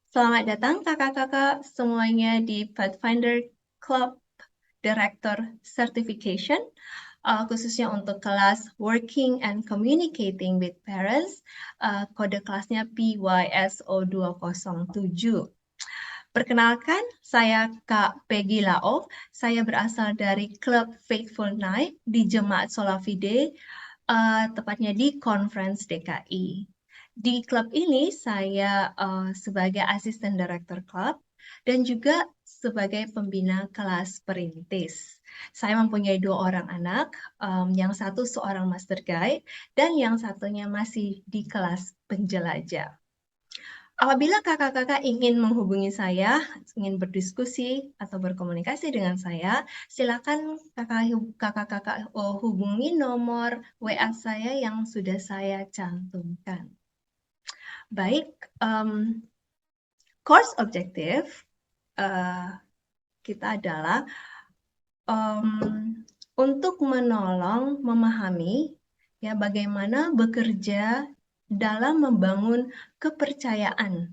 Selamat datang kakak-kakak semuanya di Pathfinder Club Director Certification, khususnya untuk kelas Working and Communicating with Parents, kode kelasnya PYSO 207. Perkenalkan, saya Kak Peggy Lao. Saya berasal dari klub Faithful Night di Jemaat Solafide, tepatnya di Conference DKI. Di klub ini saya sebagai asisten direktur klub dan juga sebagai pembina kelas perintis. Saya mempunyai 2 orang anak, yang satu seorang master guide dan yang satunya masih di kelas penjelajah. Apabila kakak-kakak ingin menghubungi saya, ingin berdiskusi atau berkomunikasi dengan saya, silakan kakak-kakak hubungi nomor WA saya yang sudah saya cantumkan. Baik, course objektif kita adalah untuk menolong memahami ya bagaimana bekerja dalam membangun kepercayaan,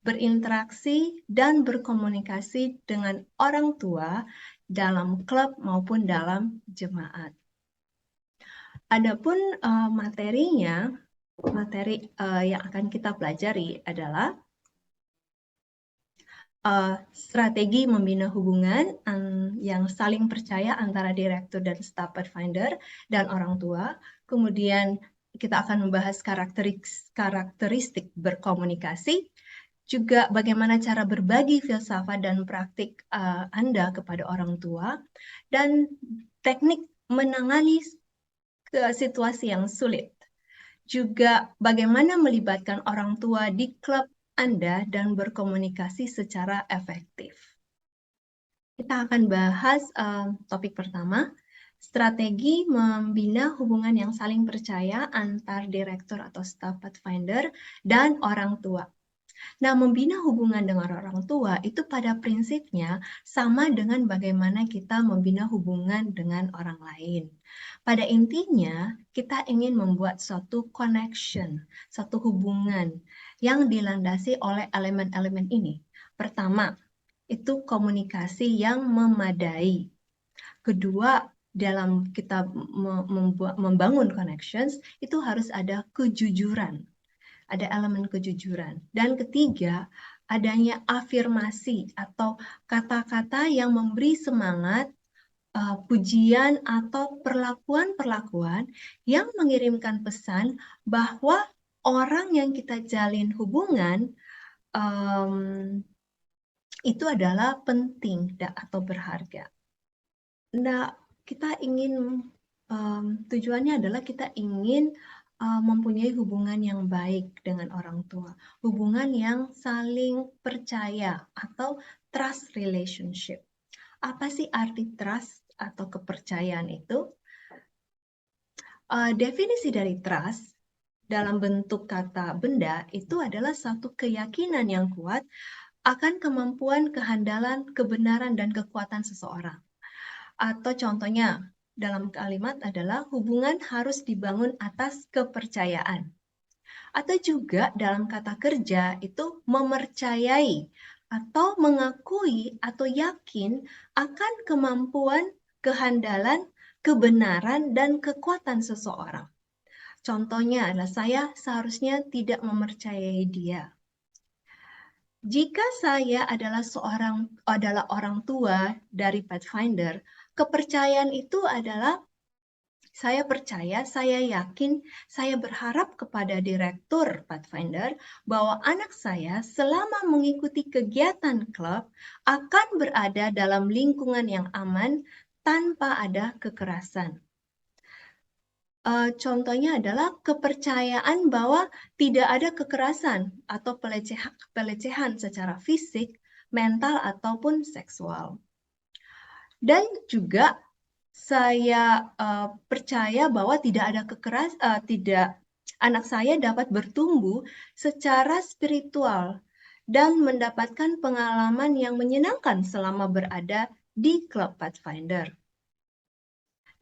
berinteraksi dan berkomunikasi dengan orang tua dalam klub maupun dalam jemaat. Adapun materi yang akan kita pelajari adalah strategi membina hubungan yang saling percaya antara direktur dan staf Pathfinder dan orang tua. Kemudian kita akan membahas karakteristik berkomunikasi, juga bagaimana cara berbagi filsafat dan praktik Anda kepada orang tua, dan teknik menangani situasi yang sulit. Juga bagaimana melibatkan orang tua di klub Anda dan berkomunikasi secara efektif. Kita akan bahas topik pertama, strategi membina hubungan yang saling percaya antar direktur atau staf Pathfinder dan orang tua. Nah, membina hubungan dengan orang tua itu pada prinsipnya sama dengan bagaimana kita membina hubungan dengan orang lain. Pada intinya, kita ingin membuat suatu connection, satu hubungan yang dilandasi oleh elemen-elemen ini. Pertama, itu komunikasi yang memadai. Kedua, dalam kita membangun connections, itu harus ada kejujuran. Ada elemen kejujuran. Dan ketiga, adanya afirmasi atau kata-kata yang memberi semangat, pujian atau perlakuan-perlakuan yang mengirimkan pesan bahwa orang yang kita jalin hubungan itu adalah penting atau berharga. Nah, kita ingin tujuannya adalah kita ingin mempunyai hubungan yang baik dengan orang tua, hubungan yang saling percaya atau trust relationship. Apa sih arti trust atau kepercayaan itu? Definisi dari trust dalam bentuk kata benda itu adalah satu keyakinan yang kuat akan kemampuan, kehandalan, kebenaran, dan kekuatan seseorang. Atau contohnya dalam kalimat adalah hubungan harus dibangun atas kepercayaan. Atau juga dalam kata kerja itu memercayai atau mengakui atau yakin akan kemampuan, kehandalan, kebenaran, dan kekuatan seseorang. Contohnya adalah saya seharusnya tidak memercayai dia. Jika saya adalah orang tua dari Pathfinder, kepercayaan itu adalah saya percaya, saya yakin, saya berharap kepada direktur Pathfinder bahwa anak saya selama mengikuti kegiatan klub akan berada dalam lingkungan yang aman tanpa ada kekerasan. Contohnya adalah kepercayaan bahwa tidak ada kekerasan atau pelecehan secara fisik, mental, ataupun seksual. Dan juga saya percaya bahwa anak saya dapat bertumbuh secara spiritual dan mendapatkan pengalaman yang menyenangkan selama berada di klub Pathfinder.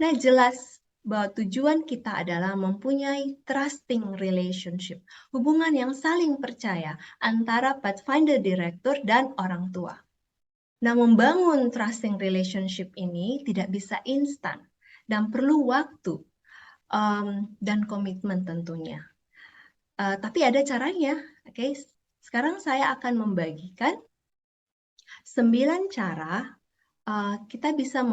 Nah, jelas bahwa tujuan kita adalah mempunyai trusting relationship, hubungan yang saling percaya antara Pathfinder Director dan orang tua. Nah, membangun trusting relationship ini tidak bisa instan dan perlu waktu dan komitmen tentunya. Tapi ada caranya. Oke, sekarang saya akan membagikan 9 cara kita bisa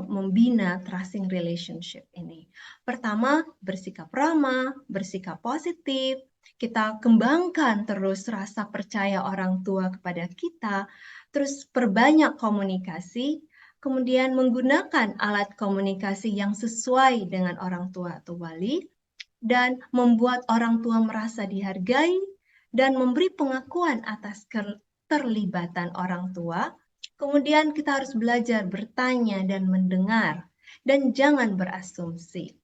membina trusting relationship ini. Pertama, bersikap ramah, bersikap positif, kita kembangkan terus rasa percaya orang tua kepada kita, terus perbanyak komunikasi, kemudian menggunakan alat komunikasi yang sesuai dengan orang tua atau wali, dan membuat orang tua merasa dihargai, dan memberi pengakuan atas keterlibatan orang tua. Kemudian kita harus belajar bertanya dan mendengar, dan jangan berasumsi.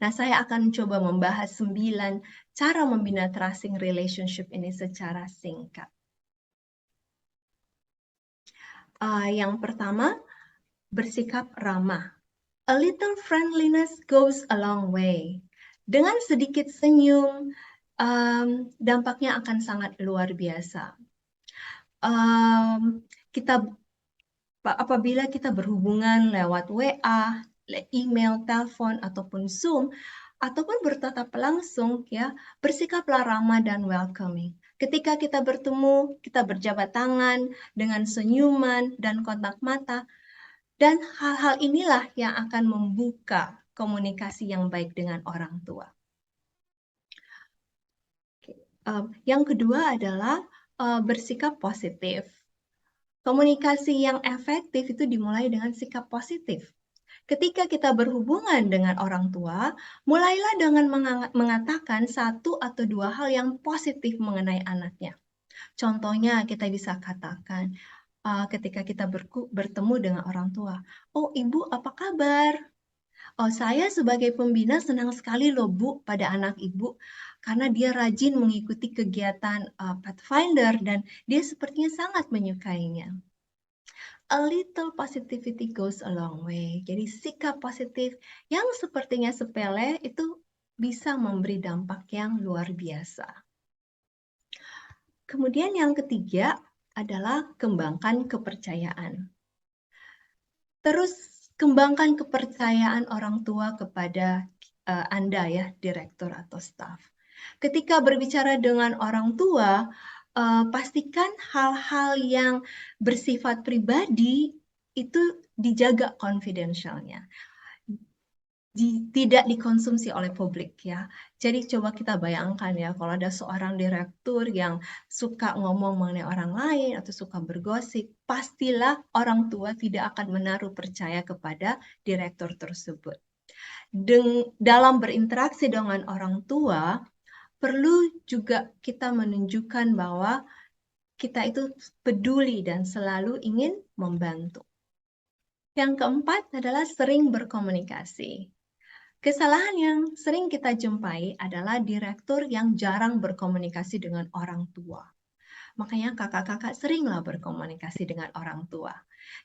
Nah, saya akan coba membahas 9 cara membina trusting relationship ini secara singkat. Yang pertama, bersikap ramah. A little friendliness goes a long way. Dengan sedikit senyum, dampaknya akan sangat luar biasa. Apabila kita berhubungan lewat WA, email, telepon, ataupun Zoom, ataupun bertatap langsung, ya, bersikaplah ramah dan welcoming. Ketika kita bertemu, kita berjabat tangan dengan senyuman dan kontak mata, dan hal-hal inilah yang akan membuka komunikasi yang baik dengan orang tua. Yang kedua adalah bersikap positif. Komunikasi yang efektif itu dimulai dengan sikap positif. Ketika kita berhubungan dengan orang tua, mulailah dengan mengatakan 1 atau 2 hal yang positif mengenai anaknya. Contohnya, kita bisa katakan ketika kita bertemu dengan orang tua, "Oh, Ibu, apa kabar? Oh, saya sebagai pembina senang sekali loh, Bu, pada anak Ibu, karena dia rajin mengikuti kegiatan Pathfinder dan dia sepertinya sangat menyukainya." A little positivity goes a long way. Jadi sikap positif yang sepertinya sepele itu bisa memberi dampak yang luar biasa. Kemudian yang ketiga adalah kembangkan kepercayaan. Terus kembangkan kepercayaan orang tua kepada Anda, ya, direktur atau staf. Ketika berbicara dengan orang tua, pastikan hal-hal yang bersifat pribadi itu dijaga confidentialnya, tidak dikonsumsi oleh publik, ya. Jadi coba kita bayangkan, ya, kalau ada seorang direktur yang suka ngomong mengenai orang lain atau suka bergosip, pastilah orang tua tidak akan menaruh percaya kepada direktur tersebut. Dalam berinteraksi dengan orang tua, perlu juga kita menunjukkan bahwa kita itu peduli dan selalu ingin membantu. Yang keempat adalah sering berkomunikasi. Kesalahan yang sering kita jumpai adalah direktur yang jarang berkomunikasi dengan orang tua. Makanya kakak-kakak seringlah berkomunikasi dengan orang tua.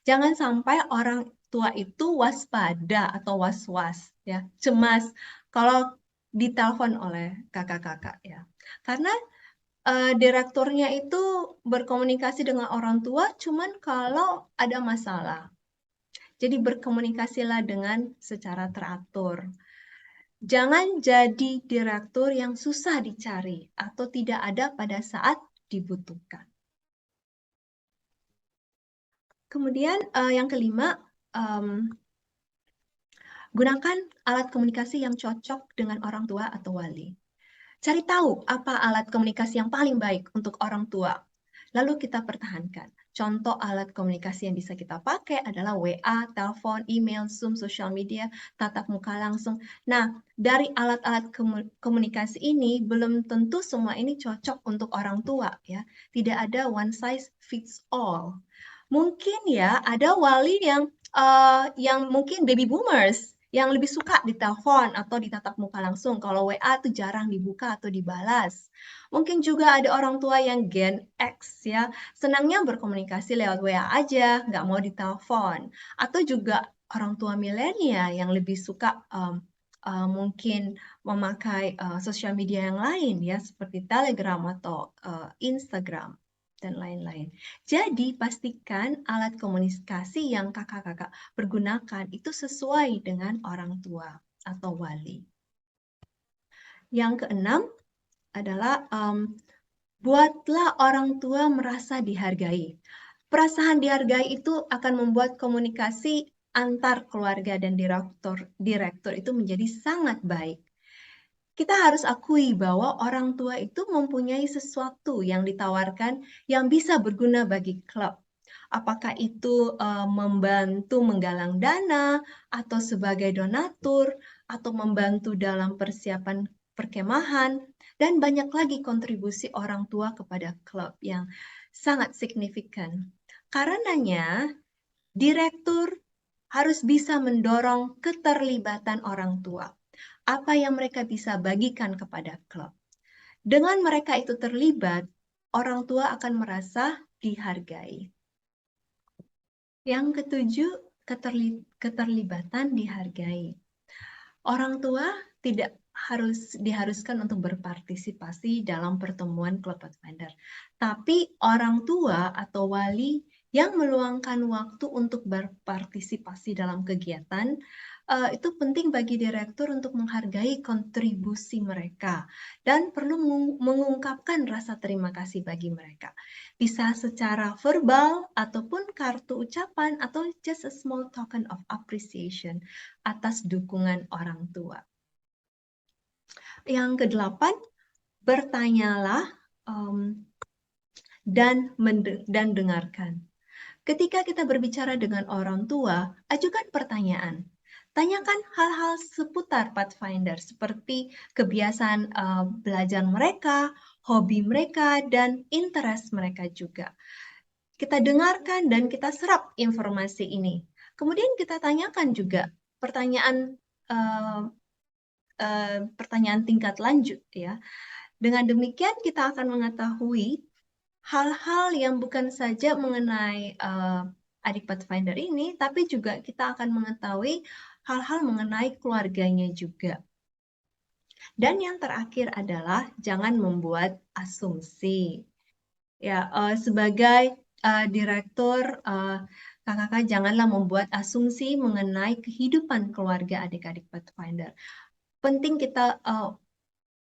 Jangan sampai orang tua itu waspada atau was-was, ya, cemas kalau ditelepon oleh kakak-kakak, ya. Karena direkturnya itu berkomunikasi dengan orang tua cuman kalau ada masalah. Jadi berkomunikasilah dengan secara teratur. Jangan jadi direktur yang susah dicari atau tidak ada pada saat dibutuhkan. Kemudian yang kelima, gunakan alat komunikasi yang cocok dengan orang tua atau wali. Cari tahu apa alat komunikasi yang paling baik untuk orang tua, lalu kita pertahankan. Contoh alat komunikasi yang bisa kita pakai adalah WA, telepon, email, Zoom, social media, tatap muka langsung. Nah, dari alat-alat komunikasi ini, belum tentu semua ini cocok untuk orang tua, ya. Tidak ada one size fits all. Mungkin, ya, ada wali yang mungkin baby boomers, yang lebih suka ditelepon atau ditatap muka langsung. Kalau WA itu jarang dibuka atau dibalas. Mungkin juga ada orang tua yang Gen X, ya, senangnya berkomunikasi lewat WA aja, nggak mau ditelepon. Atau juga orang tua milenial yang lebih suka mungkin memakai sosial media yang lain ya, seperti Telegram atau Instagram dan lain-lain. Jadi pastikan alat komunikasi yang kakak-kakak pergunakan itu sesuai dengan orang tua atau wali. Yang keenam adalah buatlah orang tua merasa dihargai. Perasaan dihargai itu akan membuat komunikasi antar keluarga dan direktur itu menjadi sangat baik. Kita harus akui bahwa orang tua itu mempunyai sesuatu yang ditawarkan yang bisa berguna bagi klub. Apakah itu membantu menggalang dana, atau sebagai donatur, atau membantu dalam persiapan perkemahan, dan banyak lagi kontribusi orang tua kepada klub yang sangat signifikan. Karenanya, direktur harus bisa mendorong keterlibatan orang tua. Apa yang mereka bisa bagikan kepada klub. Dengan mereka itu terlibat, orang tua akan merasa dihargai. Yang ketujuh, keterlibatan dihargai. Orang tua tidak diharuskan untuk berpartisipasi dalam pertemuan klub Pathfinder. Tapi orang tua atau wali yang meluangkan waktu untuk berpartisipasi dalam kegiatan, itu penting bagi direktur untuk menghargai kontribusi mereka dan perlu mengungkapkan rasa terima kasih bagi mereka. Bisa secara verbal ataupun kartu ucapan atau just a small token of appreciation atas dukungan orang tua. Yang kedelapan, bertanyalah dan dengarkan. Ketika kita berbicara dengan orang tua, ajukan pertanyaan. Tanyakan hal-hal seputar Pathfinder seperti kebiasaan belajar mereka, hobi mereka, dan interest mereka juga. Kita dengarkan dan kita serap informasi ini. Kemudian kita tanyakan juga pertanyaan tingkat lanjut ya. Dengan demikian kita akan mengetahui hal-hal yang bukan saja mengenai adik Pathfinder ini, tapi juga kita akan mengetahui hal-hal mengenai keluarganya juga. Dan yang terakhir adalah jangan membuat asumsi. Ya, sebagai direktur, kakak-kakak janganlah membuat asumsi mengenai kehidupan keluarga adik-adik Pathfinder. Penting kita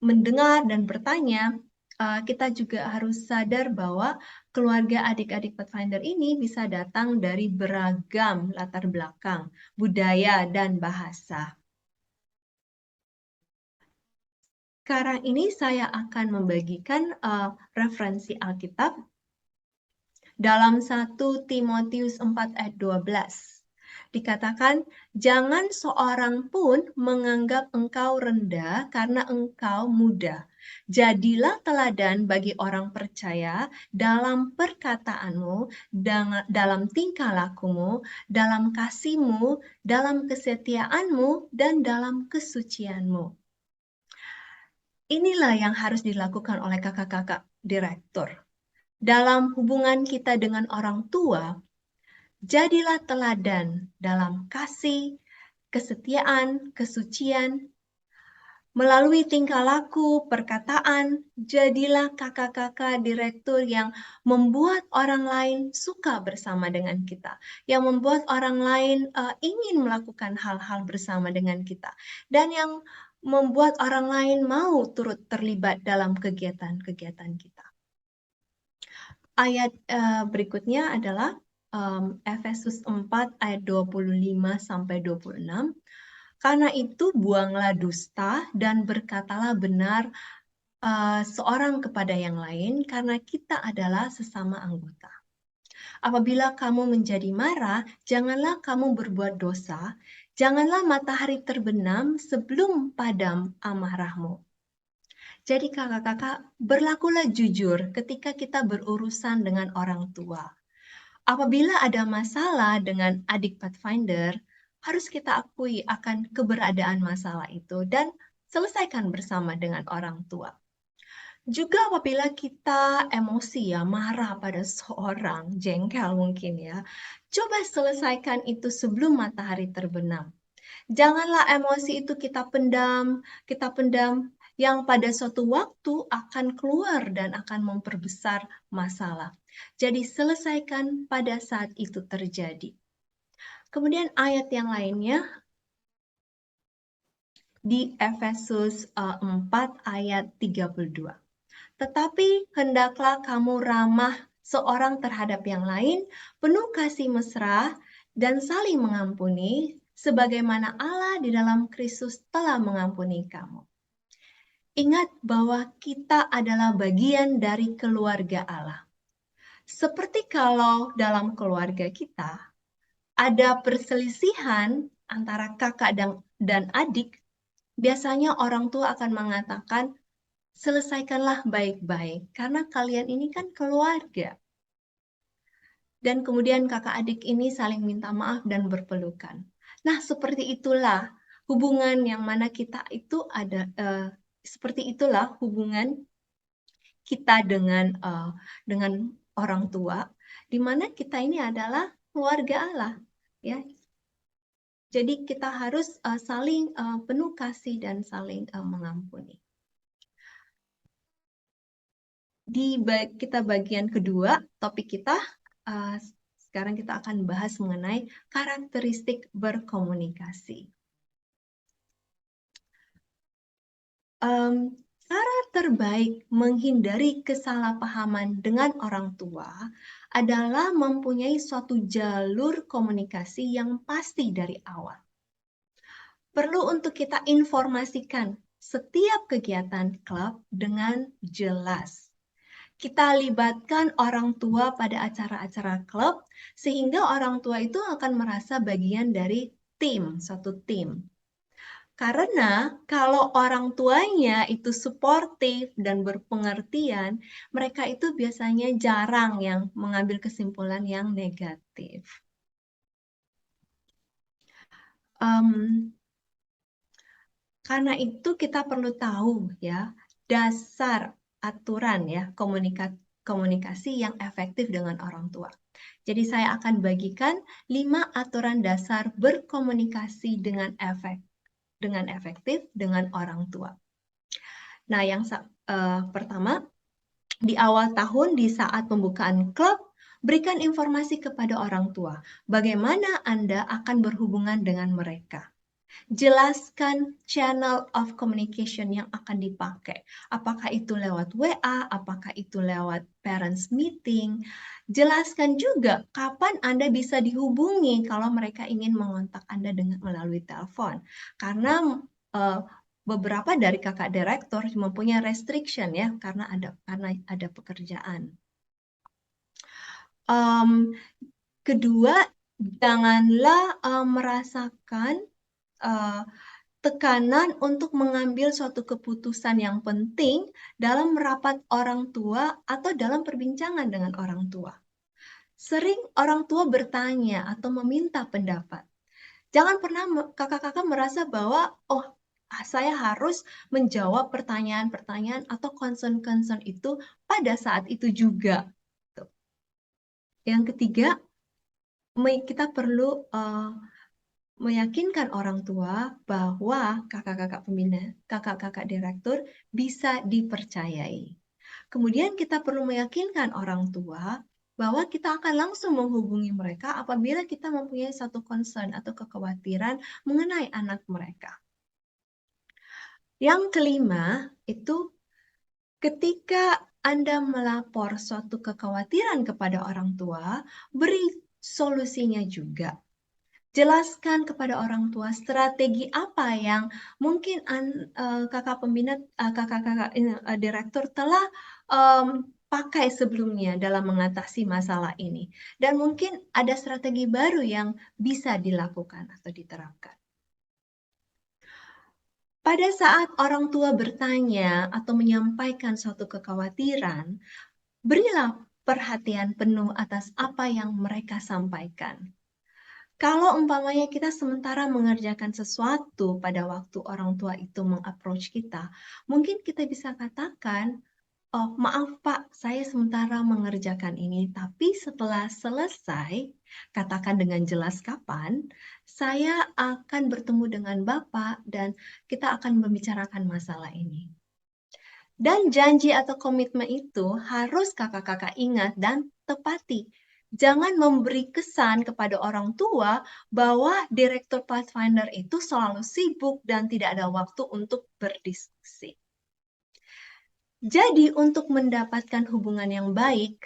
mendengar dan bertanya. Kita juga harus sadar bahwa keluarga adik-adik Pathfinder ini bisa datang dari beragam latar belakang, budaya, dan bahasa. Sekarang ini saya akan membagikan referensi Alkitab dalam 1 Timotius 4 ayat 12. Dikatakan, jangan seorang pun menganggap engkau rendah karena engkau muda. Jadilah teladan bagi orang percaya dalam perkataanmu, dalam tingkah lakumu, dalam kasihmu, dalam kesetiaanmu, dan dalam kesucianmu. Inilah yang harus dilakukan oleh kakak-kakak direktur. Dalam hubungan kita dengan orang tua, jadilah teladan dalam kasih, kesetiaan, kesucian. Melalui tingkah laku, perkataan, jadilah kakak-kakak direktur yang membuat orang lain suka bersama dengan kita, yang membuat orang lain ingin melakukan hal-hal bersama dengan kita, dan yang membuat orang lain mau turut terlibat dalam kegiatan-kegiatan kita. Ayat berikutnya adalah Efesus 4 ayat 25-26. Karena itu buanglah dusta dan berkatalah benar seorang kepada yang lain, karena kita adalah sesama anggota. Apabila kamu menjadi marah, janganlah kamu berbuat dosa, janganlah matahari terbenam sebelum padam amarahmu. Jadi kakak-kakak, berlakulah jujur ketika kita berurusan dengan orang tua. Apabila ada masalah dengan adik Pathfinder, harus kita akui akan keberadaan masalah itu dan selesaikan bersama dengan orang tua. Juga apabila kita emosi ya, marah pada seseorang, jengkel mungkin ya, coba selesaikan itu sebelum matahari terbenam. Janganlah emosi itu kita pendam yang pada suatu waktu akan keluar dan akan memperbesar masalah. Jadi selesaikan pada saat itu terjadi. Kemudian ayat yang lainnya di Efesus 4 ayat 32. Tetapi hendaklah kamu ramah seorang terhadap yang lain, penuh kasih mesra, dan saling mengampuni, sebagaimana Allah di dalam Kristus telah mengampuni kamu. Ingat bahwa kita adalah bagian dari keluarga Allah. Seperti kalau dalam keluarga kita ada perselisihan antara kakak dan adik, biasanya orang tua akan mengatakan, selesaikanlah baik-baik, karena kalian ini kan keluarga. Dan kemudian kakak adik ini saling minta maaf dan berpelukan. Nah, seperti itulah hubungan yang mana kita itu ada, seperti itulah hubungan kita dengan orang tua, di mana kita ini adalah keluarga Allah, ya. Jadi kita harus saling penuh kasih dan saling mengampuni. Di kita bagian kedua, topik kita sekarang kita akan bahas mengenai karakteristik berkomunikasi. Cara terbaik menghindari kesalahpahaman dengan orang tua adalah mempunyai suatu jalur komunikasi yang pasti dari awal. Perlu untuk kita informasikan setiap kegiatan klub dengan jelas. Kita libatkan orang tua pada acara-acara klub, sehingga orang tua itu akan merasa bagian dari tim, suatu tim. Karena kalau orang tuanya itu suportif dan berpengertian, mereka itu biasanya jarang yang mengambil kesimpulan yang negatif. Karena itu kita perlu tahu ya dasar aturan ya komunikasi yang efektif dengan orang tua. Jadi saya akan bagikan 5 aturan dasar berkomunikasi dengan efektif dengan orang tua. Nah, yang pertama, di awal tahun di saat pembukaan klub, berikan informasi kepada orang tua bagaimana Anda akan berhubungan dengan mereka. Jelaskan channel of communication yang akan dipakai. Apakah itu lewat WA, apakah itu lewat parents meeting. Jelaskan juga kapan Anda bisa dihubungi kalau mereka ingin mengontak Anda melalui telepon. Karena beberapa dari kakak direktur mempunyai restriction ya karena ada pekerjaan. Kedua, janganlah merasakan tekanan untuk mengambil suatu keputusan yang penting dalam merapat orang tua atau dalam perbincangan dengan orang tua. Sering orang tua bertanya atau meminta pendapat. Jangan pernah kakak-kakak merasa bahwa, oh, saya harus menjawab pertanyaan-pertanyaan atau concern-concern itu pada saat itu juga. Yang ketiga, kita perlu meyakinkan orang tua bahwa kakak-kakak pembina, kakak-kakak direktur bisa dipercayai. Kemudian kita perlu meyakinkan orang tua bahwa kita akan langsung menghubungi mereka apabila kita mempunyai satu concern atau kekhawatiran mengenai anak mereka. Yang kelima, itu ketika Anda melapor suatu kekhawatiran kepada orang tua, beri solusinya juga. Jelaskan kepada orang tua strategi apa yang mungkin kakak pembina, kakak-kakak direktur telah pakai sebelumnya dalam mengatasi masalah ini. Dan mungkin ada strategi baru yang bisa dilakukan atau diterapkan. Pada saat orang tua bertanya atau menyampaikan suatu kekhawatiran, berilah perhatian penuh atas apa yang mereka sampaikan. Kalau umpamanya kita sementara mengerjakan sesuatu pada waktu orang tua itu meng-approach kita, mungkin kita bisa katakan, "Oh, maaf Pak, saya sementara mengerjakan ini, tapi setelah selesai, katakan dengan jelas kapan, saya akan bertemu dengan Bapak dan kita akan membicarakan masalah ini." Dan janji atau komitmen itu harus kakak-kakak ingat dan tepati. Jangan memberi kesan kepada orang tua bahwa Direktur Pathfinder itu selalu sibuk dan tidak ada waktu untuk berdiskusi. Jadi untuk mendapatkan hubungan yang baik,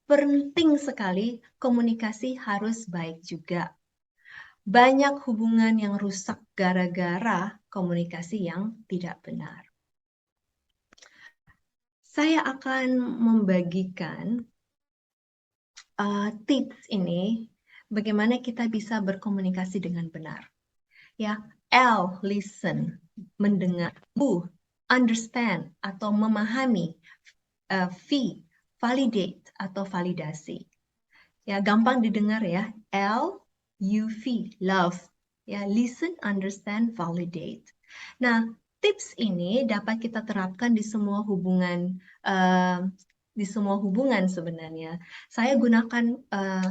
penting sekali komunikasi harus baik juga. Banyak hubungan yang rusak gara-gara komunikasi yang tidak benar. Saya akan membagikan tips ini, bagaimana kita bisa berkomunikasi dengan benar. Ya, L, listen, mendengar. U, understand atau memahami. V, validate atau validasi. Ya, gampang didengar ya. L, U, V, love. Ya, listen, understand, validate. Nah, tips ini dapat kita terapkan di semua hubungan sebenarnya. Saya gunakan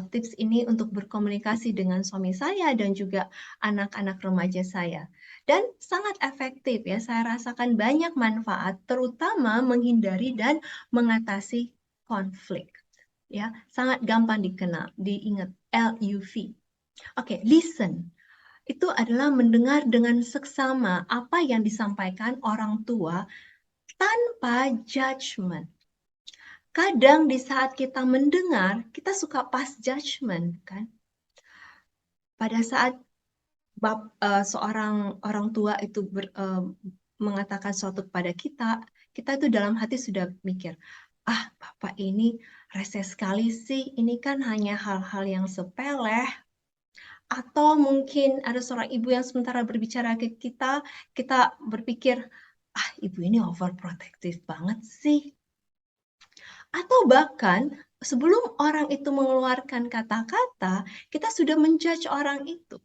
tips ini untuk berkomunikasi dengan suami saya dan juga anak-anak remaja saya. Dan sangat efektif ya, saya rasakan banyak manfaat, terutama menghindari dan mengatasi konflik. Ya, sangat gampang diingat LUV. Oke, listen. Itu adalah mendengar dengan seksama apa yang disampaikan orang tua tanpa judgment. Kadang di saat kita mendengar, kita suka pass judgment, kan? Pada saat seorang orang tua itu mengatakan sesuatu kepada kita, kita itu dalam hati sudah mikir, ah Bapak ini rese sekali sih, ini kan hanya hal-hal yang sepele. Atau mungkin ada seorang ibu yang sementara berbicara ke kita, kita berpikir, ah ibu ini overprotective banget sih. Atau bahkan sebelum orang itu mengeluarkan kata-kata, kita sudah menjudge orang itu.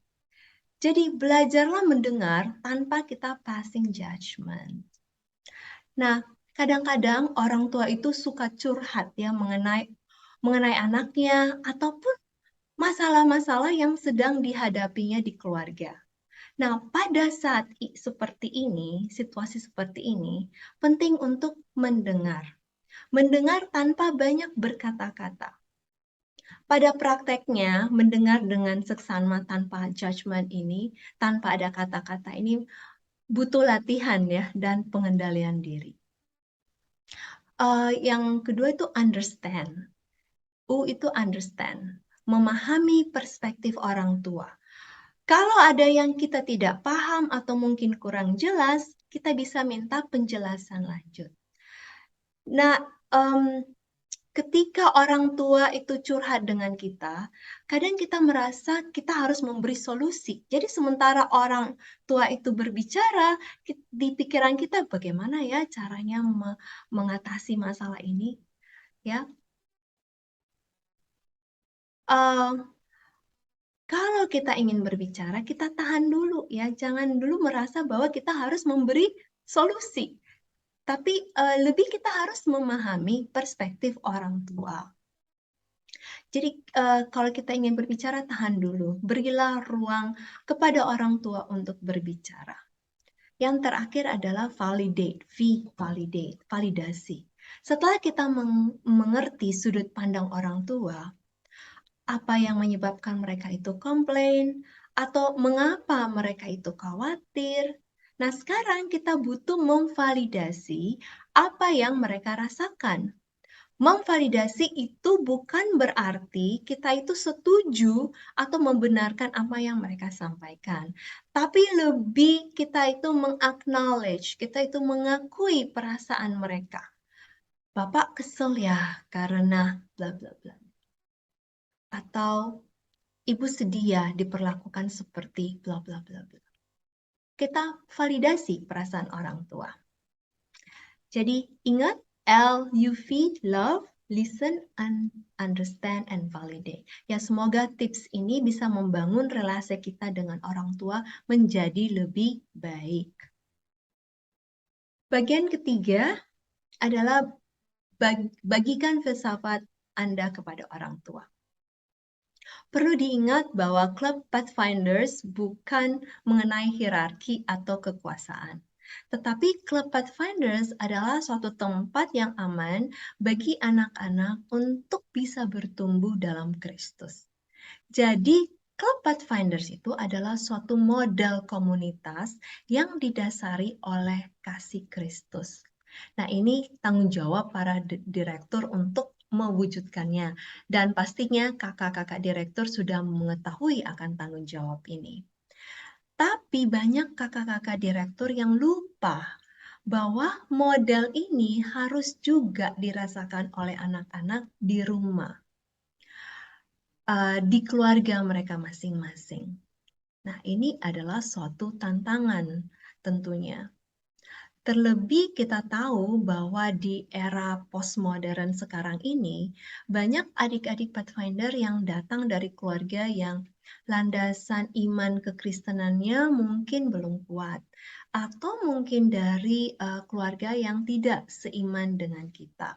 Jadi belajarlah mendengar tanpa kita passing judgment. Nah, kadang-kadang orang tua itu suka curhat ya mengenai anaknya ataupun masalah-masalah yang sedang dihadapinya di keluarga. Nah, pada saat seperti ini, situasi seperti ini, penting untuk mendengar. Mendengar tanpa banyak berkata-kata. Pada prakteknya, mendengar dengan seksama tanpa judgment ini, tanpa ada kata-kata ini, butuh latihan ya, dan pengendalian diri. Yang kedua itu understand. U itu understand. Memahami perspektif orang tua. Kalau ada yang kita tidak paham atau mungkin kurang jelas, kita bisa minta penjelasan lanjut. Nah, ketika orang tua itu curhat dengan kita, kadang kita merasa kita harus memberi solusi. Jadi sementara orang tua itu berbicara, di pikiran kita bagaimana ya caranya mengatasi masalah ini, ya. Kalau kita ingin berbicara, kita tahan dulu ya. Jangan dulu merasa bahwa kita harus memberi solusi. Tapi lebih kita harus memahami perspektif orang tua. Jadi kalau kita ingin berbicara, tahan dulu. Berilah ruang kepada orang tua untuk berbicara. Yang terakhir adalah validate, validasi. Setelah kita mengerti sudut pandang orang tua, apa yang menyebabkan mereka itu komplain, atau mengapa mereka itu khawatir. Nah, sekarang kita butuh memvalidasi apa yang mereka rasakan. Memvalidasi itu bukan berarti kita itu setuju atau membenarkan apa yang mereka sampaikan. Tapi lebih kita itu meng-acknowledge, kita itu mengakui perasaan mereka. Bapak kesel ya karena bla bla bla. Atau ibu sedih ya diperlakukan seperti bla bla bla bla. Kita validasi perasaan orang tua. Jadi ingat LUV, love, listen, understand, and validate. Ya, semoga tips ini bisa membangun relasi kita dengan orang tua menjadi lebih baik. Bagian ketiga adalah bagikan filsafat Anda kepada orang tua. Perlu diingat bahwa klub Pathfinders bukan mengenai hierarki atau kekuasaan. Tetapi klub Pathfinders adalah suatu tempat yang aman bagi anak-anak untuk bisa bertumbuh dalam Kristus. Jadi, klub Pathfinders itu adalah suatu model komunitas yang didasari oleh kasih Kristus. Nah, ini tanggung jawab para direktur untuk mewujudkannya. Dan pastinya kakak-kakak direktur sudah mengetahui akan tanggung jawab ini. Tapi banyak kakak-kakak direktur yang lupa bahwa model ini harus juga dirasakan oleh anak-anak di rumah, di keluarga mereka masing-masing. Nah, ini adalah suatu tantangan tentunya. Terlebih kita tahu bahwa di era postmodern sekarang ini, banyak adik-adik Pathfinder yang datang dari keluarga yang landasan iman kekristenannya mungkin belum kuat, atau mungkin dari keluarga yang tidak seiman dengan kita.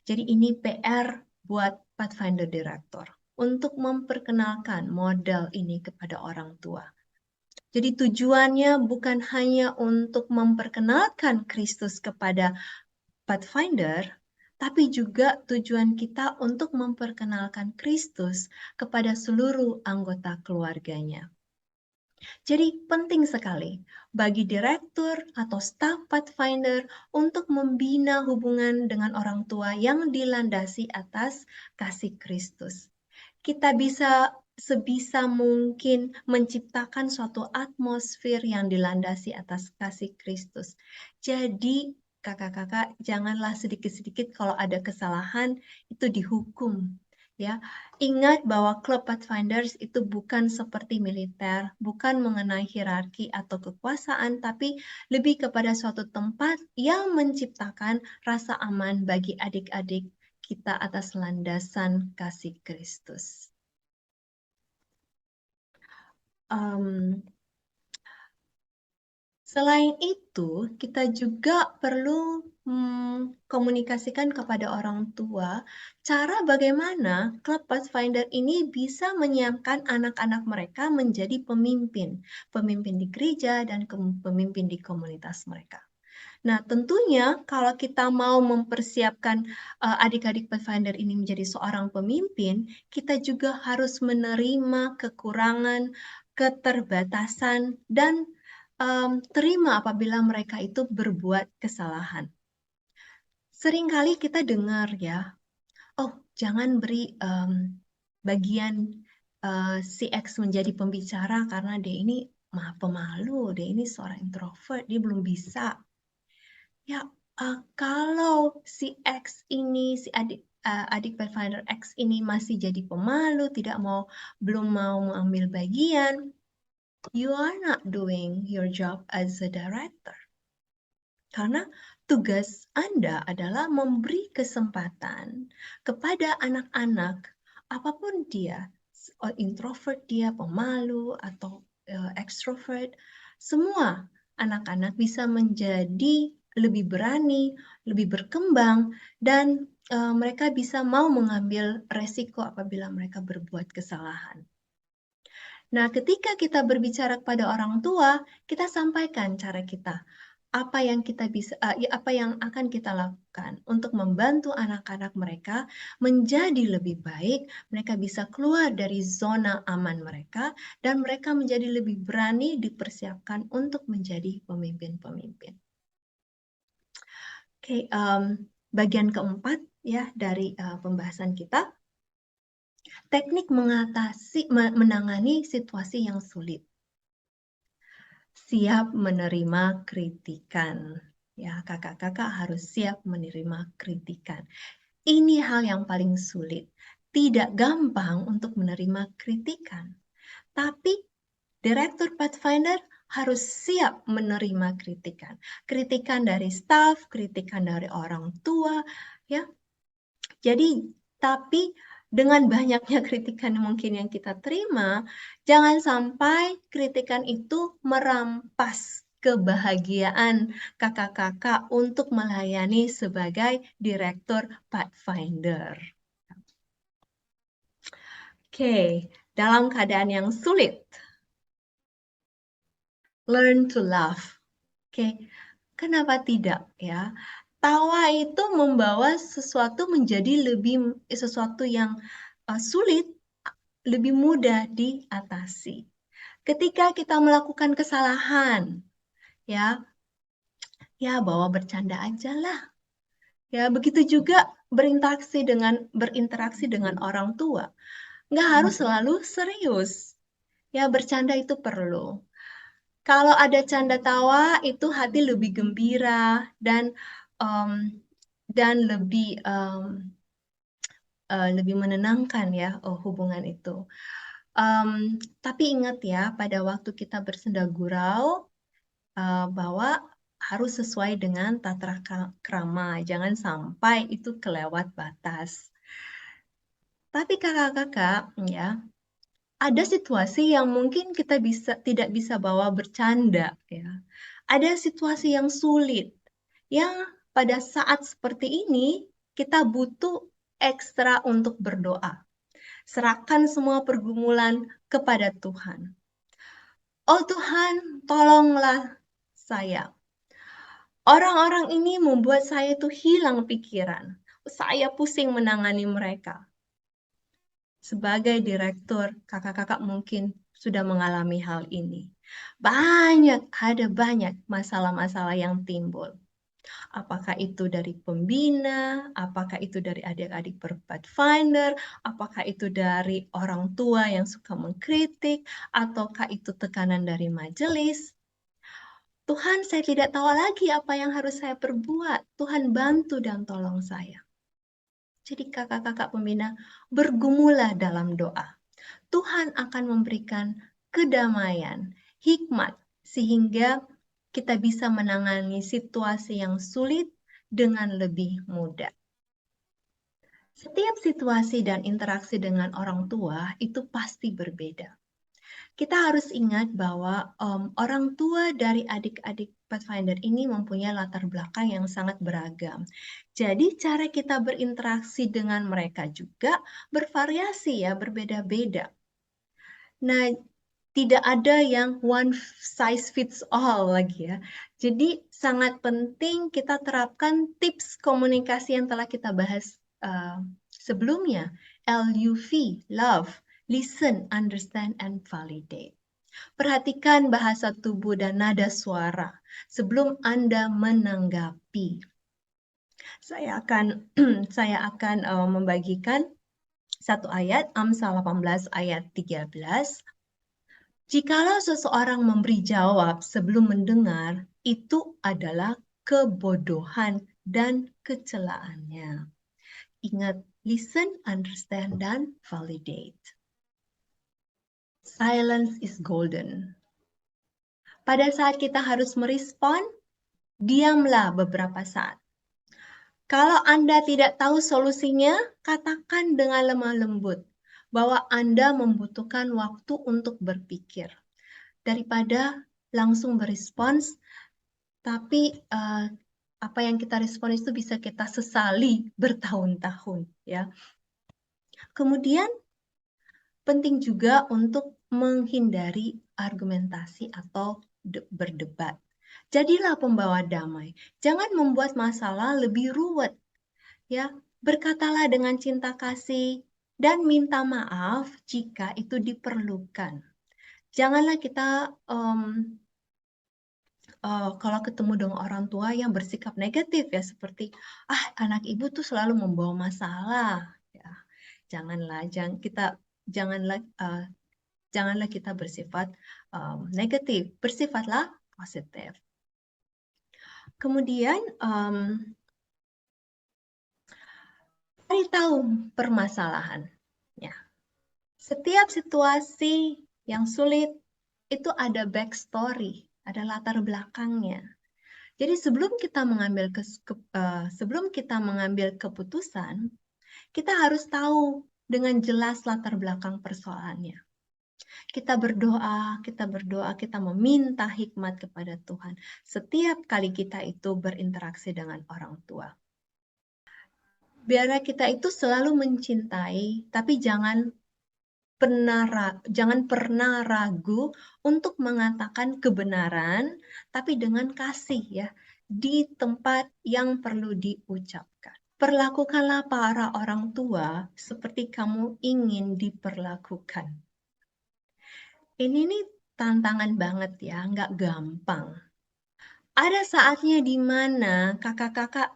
Jadi ini PR buat Pathfinder Director untuk memperkenalkan model ini kepada orang tua. Jadi tujuannya bukan hanya untuk memperkenalkan Kristus kepada Pathfinder, tapi juga tujuan kita untuk memperkenalkan Kristus kepada seluruh anggota keluarganya. Jadi penting sekali bagi direktur atau staf Pathfinder untuk membina hubungan dengan orang tua yang dilandasi atas kasih Kristus. Kita bisa sebisa mungkin menciptakan suatu atmosfer yang dilandasi atas kasih Kristus. Jadi kakak-kakak janganlah sedikit-sedikit kalau ada kesalahan itu dihukum. Ya, ingat bahwa klub Pathfinders itu bukan seperti militer, bukan mengenai hierarki atau kekuasaan, tapi lebih kepada suatu tempat yang menciptakan rasa aman bagi adik-adik kita atas landasan kasih Kristus. Selain itu, kita juga perlu komunikasikan kepada orang tua cara bagaimana klub Pathfinder ini bisa menyiapkan anak-anak mereka menjadi pemimpin di gereja dan pemimpin di komunitas mereka. Nah, tentunya kalau kita mau mempersiapkan adik-adik Pathfinder ini menjadi seorang pemimpin, kita juga harus menerima kekurangan, keterbatasan, dan terima apabila mereka itu berbuat kesalahan. Seringkali kita dengar ya, oh jangan beri bagian si X menjadi pembicara karena dia ini pemalu, dia ini seorang introvert, dia belum bisa. Ya, kalau si X ini, si adik Pathfinder X ini masih jadi pemalu, belum mau mengambil bagian, you are not doing your job as a director. Karena tugas Anda adalah memberi kesempatan kepada anak-anak, apapun dia, introvert dia, pemalu, atau extrovert, semua anak-anak bisa menjadi lebih berani, lebih berkembang, dan mereka bisa mau mengambil resiko apabila mereka berbuat kesalahan. Nah, ketika kita berbicara kepada orang tua, kita sampaikan cara kita. Apa yang akan kita lakukan untuk membantu anak-anak mereka menjadi lebih baik, mereka bisa keluar dari zona aman mereka, dan mereka menjadi lebih berani dipersiapkan untuk menjadi pemimpin-pemimpin. Oke, bagian keempat ya dari pembahasan kita, teknik menangani situasi yang sulit. Siap menerima kritikan. Ya, kakak-kakak harus siap menerima kritikan. Ini hal yang paling sulit. Tidak gampang untuk menerima kritikan. Tapi Direktur Pathfinder harus siap menerima kritikan. Kritikan dari staf, kritikan dari orang tua, ya. Jadi, tapi dengan banyaknya kritikan mungkin yang kita terima, jangan sampai kritikan itu merampas kebahagiaan kakak-kakak untuk melayani sebagai Direktur Pathfinder. Oke, dalam keadaan yang sulit, learn to laugh. Oke, kenapa tidak ya? Tawa itu membawa sesuatu menjadi sesuatu yang sulit, lebih mudah diatasi. Ketika kita melakukan kesalahan, ya bawa bercanda aja lah. Ya, begitu juga berinteraksi dengan orang tua. Nggak harus selalu serius. Ya, bercanda itu perlu. Kalau ada canda tawa, itu hati lebih gembira dan lebih menenangkan ya hubungan itu. Tapi ingat ya, pada waktu kita bersenda gurau, bahwa harus sesuai dengan tata krama, jangan sampai itu kelewat batas. Tapi kakak-kakak, ya, ada situasi yang mungkin kita tidak bisa bawa bercanda, ya. Ada situasi yang sulit, yang pada saat seperti ini kita butuh ekstra untuk berdoa. Serahkan semua pergumulan kepada Tuhan. Oh Tuhan, tolonglah saya. Orang-orang ini membuat saya itu hilang pikiran. Saya pusing menangani mereka. Sebagai direktur, kakak-kakak mungkin sudah mengalami hal ini. Ada banyak masalah-masalah yang timbul. Apakah itu dari pembina, apakah itu dari adik-adik Pathfinder, apakah itu dari orang tua yang suka mengkritik, ataukah itu tekanan dari majelis. Tuhan, saya tidak tahu lagi apa yang harus saya perbuat. Tuhan bantu dan tolong saya. Jadi kakak-kakak pembina, bergumulah dalam doa. Tuhan akan memberikan kedamaian, hikmat, sehingga kita bisa menangani situasi yang sulit dengan lebih mudah. Setiap situasi dan interaksi dengan orang tua itu pasti berbeda. Kita harus ingat bahwa orang tua dari adik-adik Pathfinder ini mempunyai latar belakang yang sangat beragam. Jadi cara kita berinteraksi dengan mereka juga bervariasi ya, berbeda-beda. Nah, tidak ada yang one size fits all lagi ya. Jadi sangat penting kita terapkan tips komunikasi yang telah kita bahas sebelumnya. LUV, love, listen, understand, and validate. Perhatikan bahasa tubuh dan nada suara sebelum Anda menanggapi. Saya akan membagikan satu ayat, Amsal 18 ayat 13. Jikalau seseorang memberi jawab sebelum mendengar, itu adalah kebodohan dan kecelaannya. Ingat, listen, understand, dan validate. Silence is golden. Pada saat kita harus merespon, diamlah beberapa saat. Kalau Anda tidak tahu solusinya, katakan dengan lemah lembut bahwa Anda membutuhkan waktu untuk berpikir. Daripada langsung berespons, tapi apa yang kita respon itu bisa kita sesali bertahun-tahun, ya. Kemudian penting juga untuk menghindari argumentasi atau berdebat. Jadilah pembawa damai. Jangan membuat masalah lebih ruwet. Ya, berkatalah dengan cinta kasih dan minta maaf jika itu diperlukan. Janganlah kita kalau ketemu dengan orang tua yang bersikap negatif ya, seperti anak ibu tuh selalu membawa masalah. Ya, janganlah kita bersifat negatif, bersifatlah positif. Kemudian cari tahu permasalahan. Ya. Setiap situasi yang sulit itu ada backstory, ada latar belakangnya. Jadi sebelum kita mengambil keputusan, kita harus tahu dengan jelas latar belakang persoalannya. Kita berdoa, kita meminta hikmat kepada Tuhan. Setiap kali kita itu berinteraksi dengan orang tua. Biarlah kita itu selalu mencintai, tapi jangan pernah ragu untuk mengatakan kebenaran, tapi dengan kasih ya, di tempat yang perlu diucapkan. Perlakukanlah para orang tua seperti kamu ingin diperlakukan. Ini nih tantangan banget ya, nggak gampang. Ada saatnya di mana kakak-kakak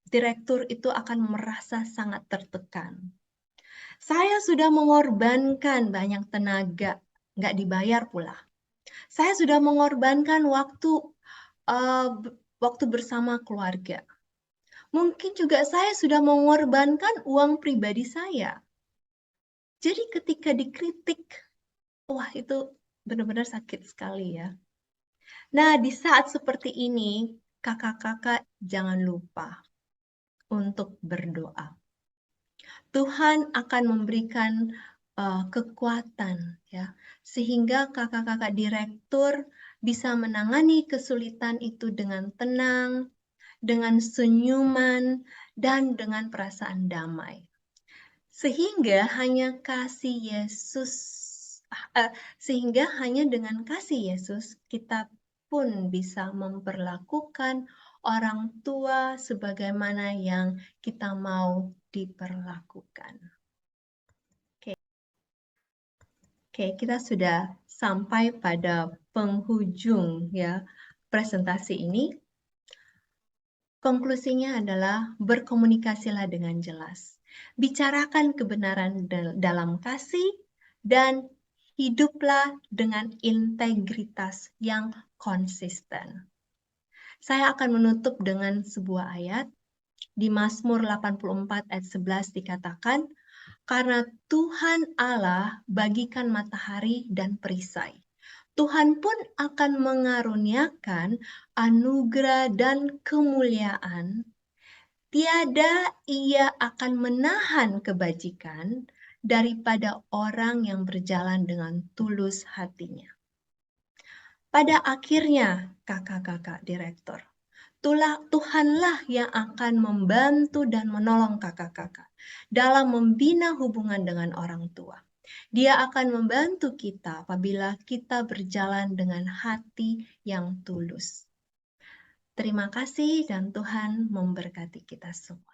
direktur itu akan merasa sangat tertekan. Saya sudah mengorbankan banyak tenaga, nggak dibayar pula. Saya sudah mengorbankan waktu bersama keluarga. Mungkin juga saya sudah mengorbankan uang pribadi saya. Jadi ketika dikritik, wah itu benar-benar sakit sekali ya. Nah, di saat seperti ini, kakak-kakak jangan lupa untuk berdoa. Tuhan akan memberikan kekuatan ya, sehingga kakak-kakak direktur bisa menangani kesulitan itu dengan tenang, dengan senyuman, dan dengan perasaan damai. Sehingga hanya dengan kasih Yesus kita pun bisa memperlakukan orang tua sebagaimana yang kita mau diperlakukan. Oke, kita sudah sampai pada penghujung ya presentasi ini. Konklusinya adalah berkomunikasilah dengan jelas. Bicarakan kebenaran dalam kasih dan hiduplah dengan integritas yang konsisten. Saya akan menutup dengan sebuah ayat. Di Mazmur 84 ayat 11 dikatakan, karena Tuhan Allah bagikan matahari dan perisai. Tuhan pun akan mengaruniakan anugerah dan kemuliaan. Tiada ia akan menahan kebajikan daripada orang yang berjalan dengan tulus hatinya. Pada akhirnya, kakak-kakak direktur, Tuhanlah yang akan membantu dan menolong kakak-kakak dalam membina hubungan dengan orang tua. Dia akan membantu kita apabila kita berjalan dengan hati yang tulus. Terima kasih dan Tuhan memberkati kita semua.